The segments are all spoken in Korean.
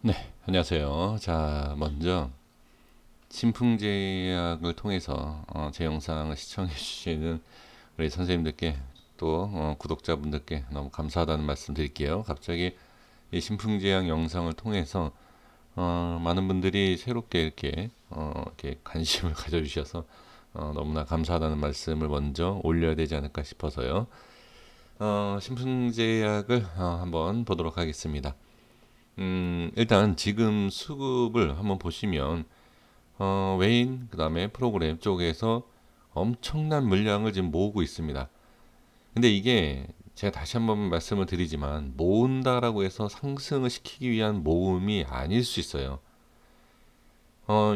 네, 안녕하세요. 자, 먼저 신풍제약을 통해서 제 영상을 시청해 주시는 우리 선생님들께 또 구독자분들께 너무 감사하다는 말씀 드릴게요. 갑자기 이 신풍제약 영상을 통해서 많은 분들이 새롭게 이렇게 관심을 가져주셔서 너무나 감사하다는 말씀을 먼저 올려야 되지 않을까 싶어서요. 신풍제약을 한번 보도록 하겠습니다. 일단 지금 수급을 한번 보시면 웨인 그다음에 프로그램 쪽에서 엄청난 물량을 지금 모으고 있습니다. 근데 이게 제가 다시 한번 말씀을 드리지만 모은다라고 해서 상승을 시키기 위한 모음이 아닐 수 있어요.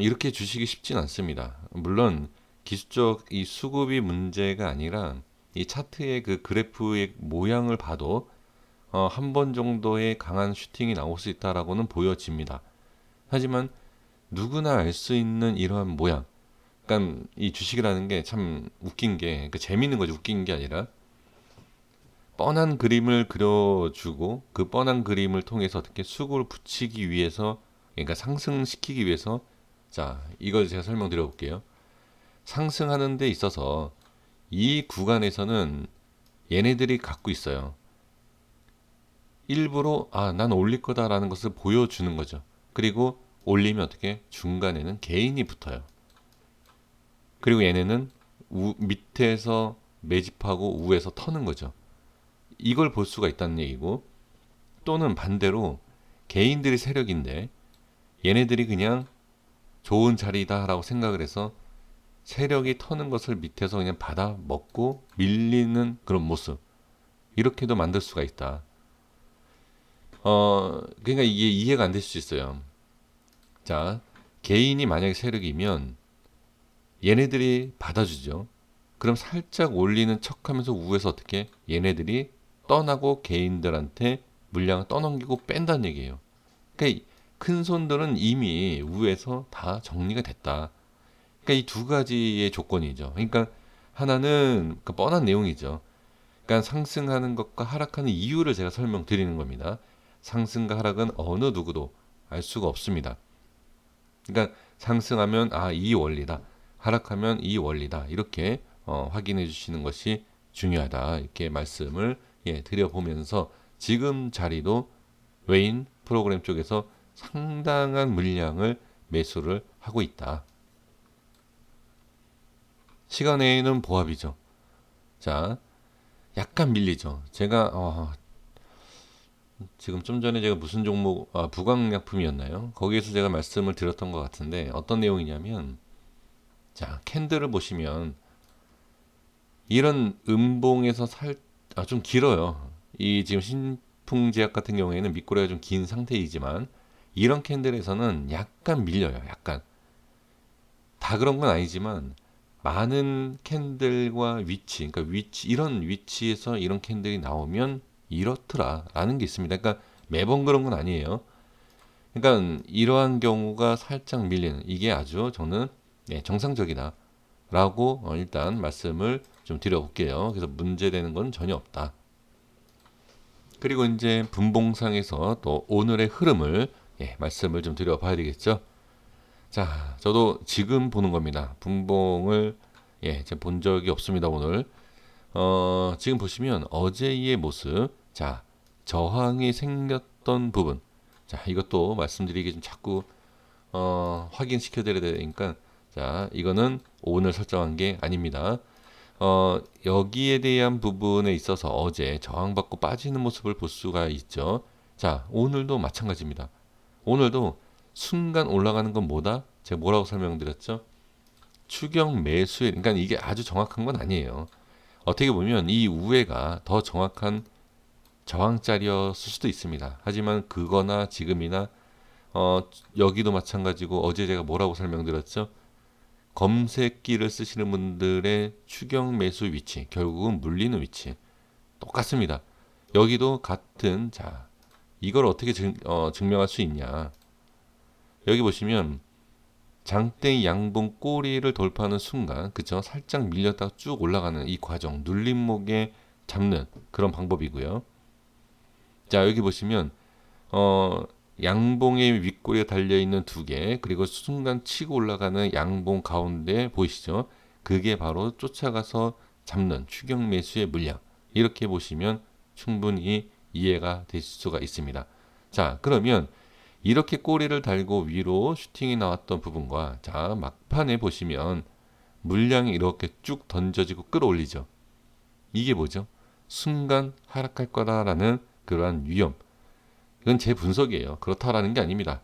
이렇게 주식이 쉽진 않습니다. 물론 기술적 이 수급이 문제가 아니라 이 차트의 그 그래프의 모양을 봐도 한 번 정도의 강한 슈팅이 나올 수 있다라고는 보여집니다. 하지만 누구나 알 수 있는 이러한 모양. 그러니까 이 주식이라는 게 참 웃긴 게, 그러니까 재밌는 거지 웃긴 게 아니라 뻔한 그림을 그려주고 그 뻔한 그림을 통해서 어떻게 수급을 붙이기 위해서, 그러니까 상승시키기 위해서, 자, 이걸 제가 설명드려 볼게요. 상승하는 데 있어서 이 구간에서는 얘네들이 갖고 있어요. 일부러 난 올릴 거다라는 것을 보여주는 거죠. 그리고 올리면 어떻게 중간에는 개인이 붙어요. 그리고 얘네는 밑에서 매집하고 우에서 터는 거죠. 이걸 볼 수가 있다는 얘기고, 또는 반대로 개인들이 세력인데 얘네들이 그냥 좋은 자리다라고 생각을 해서 세력이 터는 것을 밑에서 그냥 받아 먹고 밀리는 그런 모습, 이렇게도 만들 수가 있다. 그러니까 이게 이해가 안 될 수 있어요. 자, 개인이 만약에 세력이면 얘네들이 받아주죠. 그럼 살짝 올리는 척하면서 우에서 어떻게 얘네들이 떠나고 개인들한테 물량을 떠넘기고 뺀다는 얘기예요. 그러니까 큰 손들은 이미 우에서 다 정리가 됐다. 그러니까 이 두 가지의 조건이죠. 그러니까 하나는 그 뻔한 내용이죠. 그러니까 상승하는 것과 하락하는 이유를 제가 설명드리는 겁니다. 상승과 하락은 어느 누구도 알 수가 없습니다. 그러니까 상승하면 이 원리다. 하락하면 이 원리다. 이렇게 확인해 주시는 것이 중요하다. 이렇게 말씀을 드려보면서 지금 자리도 웨인 프로그램 쪽에서 상당한 물량을 매수를 하고 있다. 시간에는 보합이죠. 자, 약간 밀리죠. 제가 지금 좀 전에 제가 무슨 종목, 부강약품이었나요? 거기에서 제가 말씀을 드렸던 것 같은데 어떤 내용이냐면, 자, 캔들을 보시면 이런 음봉에서 좀 길어요. 이 지금 신풍제약 같은 경우에는 밑꼬리가 좀 긴 상태이지만 이런 캔들에서는 약간 밀려요. 약간. 다 그런 건 아니지만 많은 캔들과 위치, 그러니까 이런 위치에서 이런 캔들이 나오면 이렇더라라는 게 있습니다. 그러니까 매번 그런 건 아니에요. 그러니까 이러한 경우가 살짝 밀리는 이게 아주 저는 정상적이다라고 일단 말씀을 좀 드려볼게요. 그래서 문제되는 건 전혀 없다. 그리고 이제 분봉상에서 또 오늘의 흐름을 말씀을 좀 드려봐야 되겠죠. 자, 저도 지금 보는 겁니다. 분봉을 제가 본 적이 없습니다, 오늘. 지금 보시면 어제의 모습, 자, 저항이 생겼던 부분. 자, 이것도 말씀드리기 좀 자꾸 확인시켜 드려야 되니까, 자, 이거는 오늘 설정한 게 아닙니다. 여기에 대한 부분에 있어서 어제 저항받고 빠지는 모습을 볼 수가 있죠. 자, 오늘도 마찬가지입니다. 오늘도 순간 올라가는 건 뭐다? 제가 뭐라고 설명드렸죠? 추경 매수일, 그러니까 이게 아주 정확한 건 아니에요. 어떻게 보면 이 우회가 더 정확한 저항자리였을 수도 있습니다. 하지만 그거나 지금이나 어, 여기도 마찬가지고 어제 제가 뭐라고 설명드렸죠? 검색기를 쓰시는 분들의 추경 매수 위치, 결국은 물리는 위치 똑같습니다. 여기도 같은, 자, 이걸 어떻게 증명할 수 있냐? 여기 보시면 장대 양봉 꼬리를 돌파하는 순간, 그쵸? 살짝 밀렸다가 쭉 올라가는 이 과정, 눌림목에 잡는 그런 방법이고요. 자, 여기 보시면 어, 양봉의 윗꼬리가 달려있는 두 개, 그리고 순간 치고 올라가는 양봉 가운데 보이시죠? 그게 바로 쫓아가서 잡는 추격 매수의 물량. 이렇게 보시면 충분히 이해가 되실 수가 있습니다. 자, 그러면 이렇게 꼬리를 달고 위로 슈팅이 나왔던 부분과, 자, 막판에 보시면 물량이 이렇게 쭉 던져지고 끌어올리죠. 이게 뭐죠? 순간 하락할 거다라는 그러한 위험. 이건 제 분석이에요. 그렇다라는 게 아닙니다.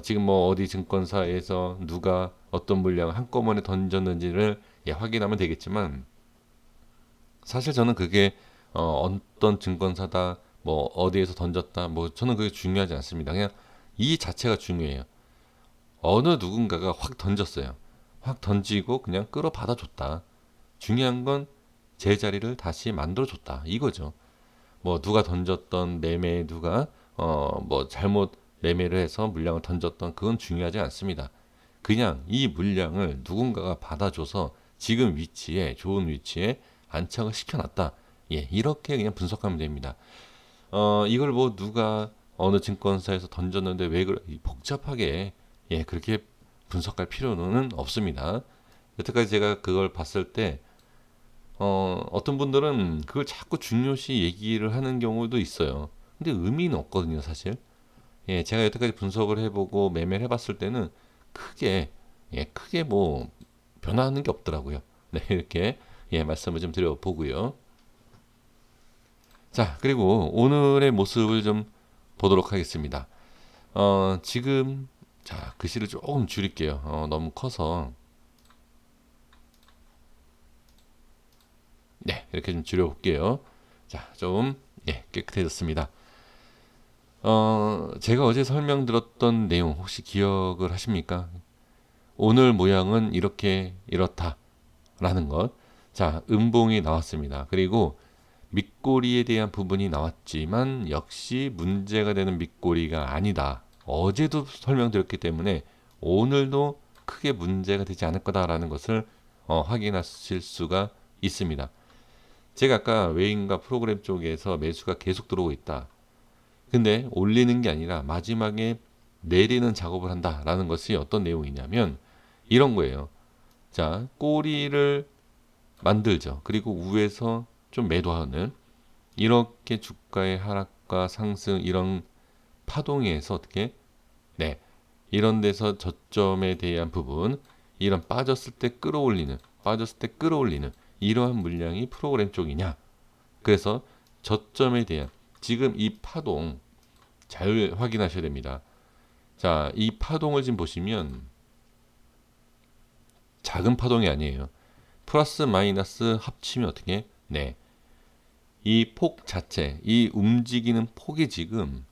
지금 뭐 어디 증권사에서 누가 어떤 물량을 한꺼번에 던졌는지를 확인하면 되겠지만, 사실 저는 그게 어떤 증권사다, 뭐 어디에서 던졌다, 뭐 저는 그게 중요하지 않습니다. 그냥 이 자체가 중요해요. 어느 누군가가 확 던졌어요. 확 던지고 그냥 끌어받아 줬다. 중요한 건 제자리를 다시 만들어 줬다. 이거죠. 뭐 누가 던졌던 매매, 누가 뭐 잘못 매매를 해서 물량을 던졌던, 그건 중요하지 않습니다. 그냥 이 물량을 누군가가 받아줘서 지금 위치에, 좋은 위치에 안착을 시켜놨다. 예, 이렇게 그냥 분석하면 됩니다. 이걸 뭐 누가 어느 증권사에서 던졌는데 왜 복잡하게, 예, 그렇게 분석할 필요는 없습니다. 여태까지 제가 그걸 봤을 때 어떤 분들은 그걸 자꾸 중요시 얘기를 하는 경우도 있어요. 근데 의미는 없거든요, 사실. 예, 제가 여태까지 분석을 해보고 매매를 해봤을 때는 크게, 예, 크게 뭐 변화하는 게 없더라고요. 네, 이렇게 예, 말씀을 좀 드려보고요. 자, 그리고 오늘의 모습을 좀 보도록 하겠습니다. 지금, 자, 글씨를 조금 줄일게요. 너무 커서. 네, 이렇게 좀 줄여볼게요. 자, 좀, 예, 깨끗해졌습니다. 제가 어제 설명드렸던 내용 혹시 기억을 하십니까? 오늘 모양은 이렇게, 이렇다라는 것. 자, 음봉이 나왔습니다. 그리고 밑꼬리에 대한 부분이 나왔지만 역시 문제가 되는 밑꼬리가 아니다. 어제도 설명드렸기 때문에 오늘도 크게 문제가 되지 않을 거다라는 것을 확인하실 수가 있습니다. 제가 아까 외인과 프로그램 쪽에서 매수가 계속 들어오고 있다. 근데 올리는 게 아니라 마지막에 내리는 작업을 한다라는 것이 어떤 내용이냐면 이런 거예요. 자, 꼬리를 만들죠. 그리고 위에서 좀 매도하는, 이렇게 주가의 하락과 상승, 이런 파동에서 어떻게, 네, 이런 데서 저점에 대한 부분, 이런 빠졌을 때 끌어올리는, 이러한 물량이 프로그램 쪽이냐. 그래서 저점에 대한, 지금 이 파동 잘 확인하셔야 됩니다. 자, 이 파동을 지금 보시면 작은 파동이 아니에요. 플러스 마이너스 합치면 어떻게? 네, 이 폭 자체, 이 움직이는 폭이 지금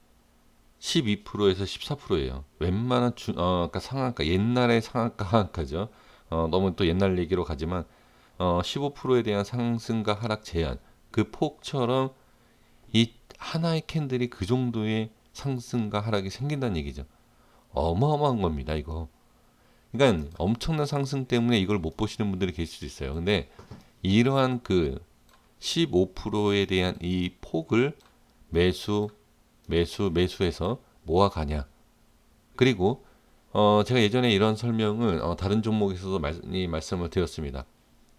12%에서 14%예요. 웬만한 그러니까 상한가, 옛날의 상한가, 하한가죠. 너무 또 옛날 얘기로 가지만 15%에 대한 상승과 하락 제한, 그 폭처럼 이 하나의 캔들이 그 정도의 상승과 하락이 생긴다는 얘기죠. 어마어마한 겁니다, 이거. 그러니까 엄청난 상승 때문에 이걸 못 보시는 분들이 계실 수 있어요. 근데 이러한 그 15%에 대한 이 폭을 매수해서 모아가냐. 그리고 제가 예전에 이런 설명을 다른 종목에서도 많이 말씀을 드렸습니다.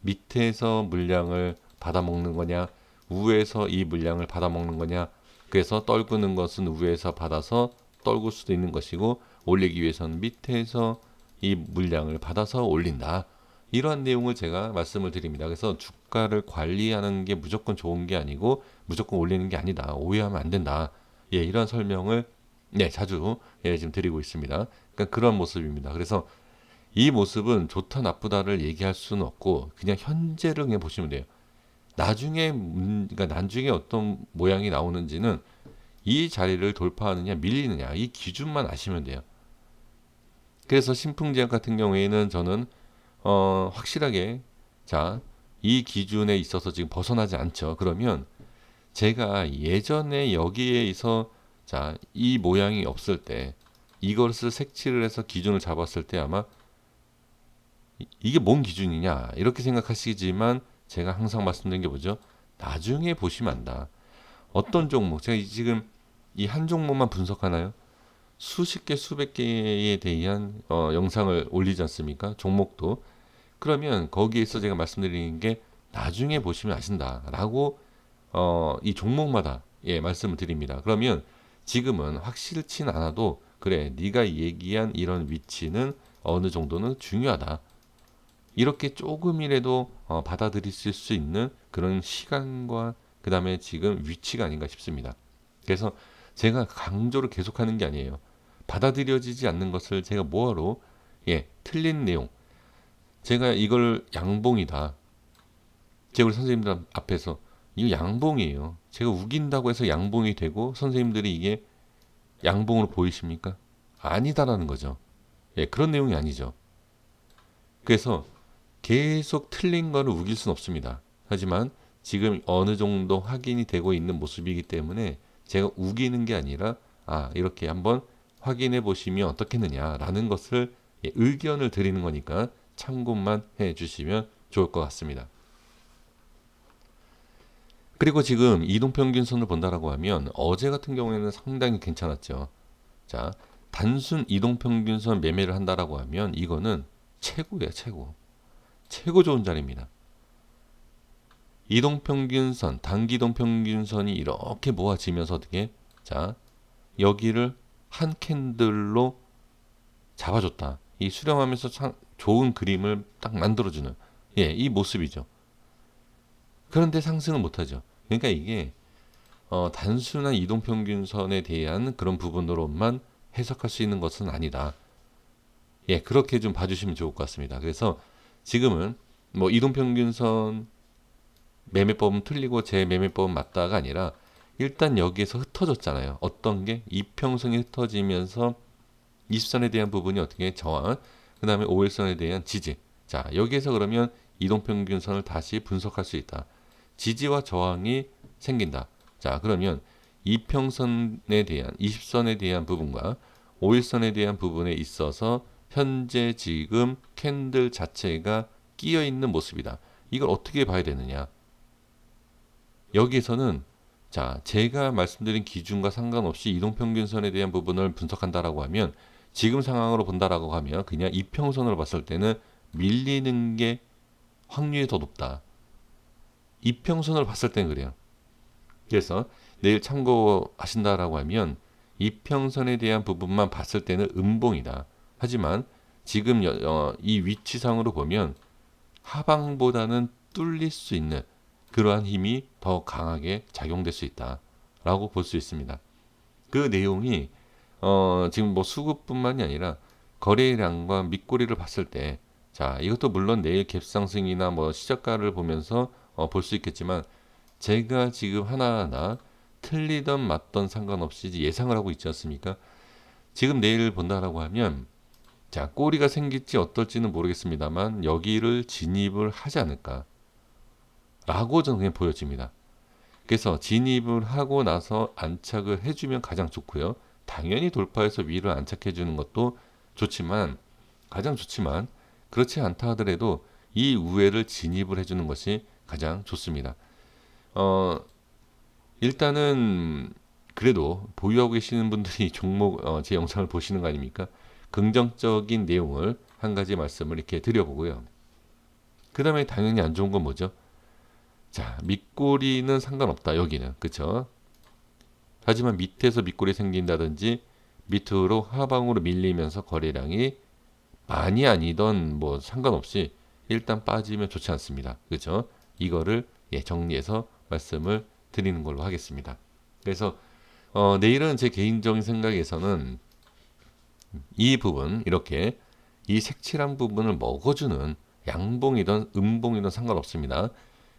밑에서 물량을 받아먹는 거냐, 위에서 이 물량을 받아먹는 거냐. 그래서 떨구는 것은 위에서 받아서 떨굴 수도 있는 것이고, 올리기 위해서는 밑에서 이 물량을 받아서 올린다. 이러한 내용을 제가 말씀을 드립니다. 그래서 주가를 관리하는 게 무조건 좋은 게 아니고 무조건 올리는 게 아니다. 오해하면 안 된다. 예, 이런 설명을 네, 자주 지금 드리고 있습니다. 그러니까 그런 모습입니다. 그래서 이 모습은 좋다 나쁘다를 얘기할 수는 없고 그냥 현재를 그냥 보시면 돼요. 그러니까 나중에 어떤 모양이 나오는지는 이 자리를 돌파하느냐 밀리느냐, 이 기준만 아시면 돼요. 그래서 신풍제약 같은 경우에는 저는 확실하게, 자, 이 기준에 있어서 지금 벗어나지 않죠. 그러면 제가 예전에 여기에서, 자, 이 모양이 없을 때 이것을 색칠을 해서 기준을 잡았을 때 아마 이게 뭔 기준이냐 이렇게 생각하시지만, 제가 항상 말씀드린 게 뭐죠? 나중에 보시면 안다. 어떤 종목, 제가 지금 이 한 종목만 분석하나요? 수십 개, 수백 개에 대한 영상을 올리지 않습니까? 종목도. 그러면 거기에서 제가 말씀드리는 게 나중에 보시면 아신다라고 이 종목마다 말씀을 드립니다. 그러면 지금은 확실치는 않아도 그래, 네가 얘기한 이런 위치는 어느 정도는 중요하다. 이렇게 조금이라도 받아들이실 수 있는 그런 시간과 그 다음에 지금 위치가 아닌가 싶습니다. 그래서 제가 강조를 계속하는 게 아니에요. 받아들여지지 않는 것을 제가 뭐하러 틀린 내용, 제가 이걸 양봉이다, 제가 우리 선생님들 앞에서 이거 양봉이에요, 제가 우긴다고 해서 양봉이 되고 선생님들이 이게 양봉으로 보이십니까? 아니다라는 거죠. 그런 내용이 아니죠. 그래서 계속 틀린 거를 우길 수는 없습니다. 하지만 지금 어느 정도 확인이 되고 있는 모습이기 때문에 제가 우기는 게 아니라 이렇게 한번 확인해 보시면 어떻겠느냐라는 것을 의견을 드리는 거니까 참고만 해 주시면 좋을 것 같습니다. 그리고 지금 이동평균선을 본다라고 하면 어제 같은 경우에는 상당히 괜찮았죠. 자, 단순 이동평균선 매매를 한다라고 하면 이거는 최고예요, 최고. 최고 좋은 자리입니다. 이동평균선, 단기이동평균선이 이렇게 모아지면서 어떻게, 자, 여기를 한 캔들로 잡아줬다. 이 수렴하면서 참 좋은 그림을 딱 만들어주는 이 모습이죠. 그런데 상승을 못하죠. 그러니까 이게 단순한 이동평균선에 대한 그런 부분으로만 해석할 수 있는 것은 아니다. 그렇게 좀 봐주시면 좋을 것 같습니다. 그래서 지금은 뭐 이동평균선 매매법은 틀리고 제 매매법은 맞다가 아니라 일단 여기에서 흩어졌잖아요. 어떤 게 이평선이 흩어지면서 20선에 대한 부분이 어떻게 저항, 그 다음에 5일선에 대한 지지. 자, 여기에서 그러면 이동평균선을 다시 분석할 수 있다. 지지와 저항이 생긴다. 자, 그러면 이평선에 대한 20선에 대한 부분과 5일선에 대한 부분에 있어서 현재 지금 캔들 자체가 끼어 있는 모습이다. 이걸 어떻게 봐야 되느냐? 여기에서는 자, 제가 말씀드린 기준과 상관없이 이동평균선에 대한 부분을 분석한다라고 하면 지금 상황으로 본다라고 하면 그냥 이평선으로 봤을 때는 밀리는 게 확률이 더 높다. 이평선으로 봤을 때는 그래요. 그래서 내일 참고하신다라고 하면 이평선에 대한 부분만 봤을 때는 음봉이다. 하지만 지금 이 위치상으로 보면 하방보다는 뚫릴 수 있는 그러한 힘이 더 강하게 작용될 수 있다라고 볼 수 있습니다. 그 내용이 지금 뭐 수급뿐만이 아니라 거래량과 밑꼬리를 봤을 때, 자, 이것도 물론 내일 갭상승이나 뭐 시작가를 보면서 볼 수 있겠지만 제가 지금 하나하나 틀리던 맞던 상관없이 예상을 하고 있지 않습니까? 지금 내일 본다라고 하면 자, 꼬리가 생길지 어떨지는 모르겠습니다만 여기를 진입을 하지 않을까 라고 저는 그냥 보여집니다. 그래서 진입을 하고 나서 안착을 해주면 가장 좋고요. 당연히 돌파해서 위를 안착해 주는 것도 좋지만, 가장 좋지만 그렇지 않다 하더라도 이 우회를 진입을 해주는 것이 가장 좋습니다. 일단은 그래도 보유하고 계시는 분들이 종목 제 영상을 보시는 거 아닙니까? 긍정적인 내용을 한 가지 말씀을 이렇게 드려보고요. 그 다음에 당연히 안 좋은 건 뭐죠? 자, 밑꼬리는 상관없다. 여기는 그쵸? 하지만 밑에서 밑꼬리 생긴다든지 밑으로 하방으로 밀리면서 거래량이 많이 아니던 뭐 상관없이 일단 빠지면 좋지 않습니다. 그죠? 이거를 정리해서 말씀을 드리는 걸로 하겠습니다. 그래서 내일은 제 개인적인 생각에서는 이 부분, 이렇게 이 색칠한 부분을 먹어주는 양봉이든 음봉이든 상관없습니다.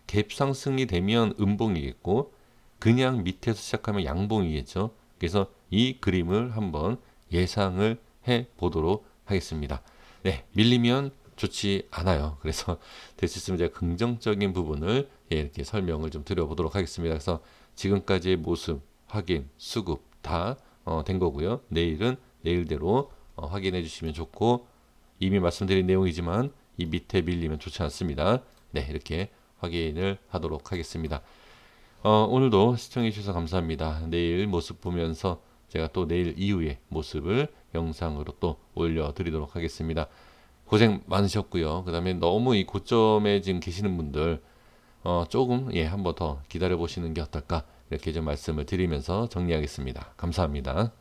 갭 상승이 되면 음봉이겠고 그냥 밑에서 시작하면 양봉이겠죠. 그래서 이 그림을 한번 예상을 해 보도록 하겠습니다. 네, 밀리면 좋지 않아요. 그래서 될 수 있으면 제가 긍정적인 부분을 이렇게 설명을 좀 드려보도록 하겠습니다. 그래서 지금까지의 모습, 확인, 수급 다 된 거고요. 내일은 내일대로 확인해 주시면 좋고, 이미 말씀드린 내용이지만 이 밑에 밀리면 좋지 않습니다. 네, 이렇게 확인을 하도록 하겠습니다. 오늘도 시청해 주셔서 감사합니다. 내일 모습 보면서 제가 또 내일 이후의 모습을 영상으로 또 올려드리도록 하겠습니다. 고생 많으셨고요. 그 다음에 너무 이 고점에 지금 계시는 분들 조금 한번 더 기다려 보시는 게 어떨까 이렇게 좀 말씀을 드리면서 정리하겠습니다. 감사합니다.